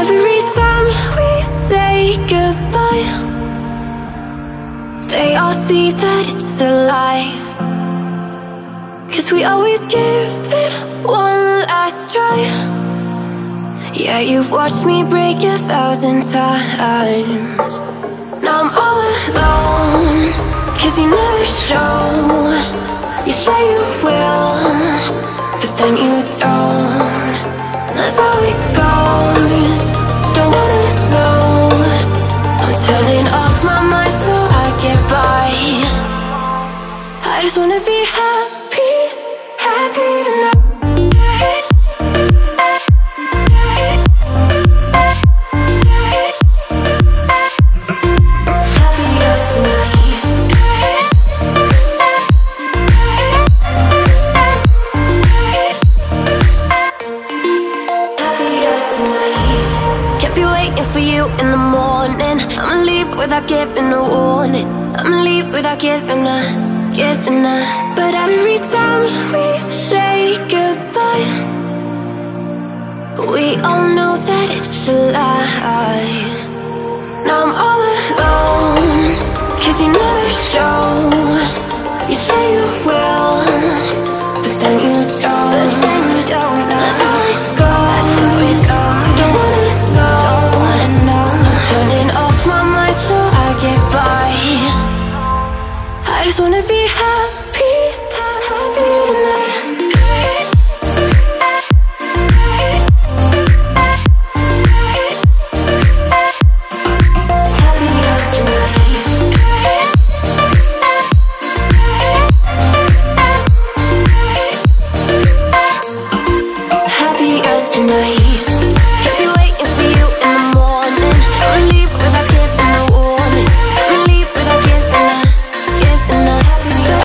Every time we say goodbye, they all see that it's a lie. 'Cause we always give it one last try. Yeah, you've watched me break 1,000 times. Now I'm all alone, 'cause you never show. You say you will, but then you don't. That's how it goes. Don't wanna know. I'm turning off my mind so I get by. I just wanna be happy, happy tonight. In the morning, I'ma leave without giving a warning. I'ma leave without giving a. But every time we say goodbye, we all know that it's a lie. Now I'm all alone, 'cause you never show. You say you will,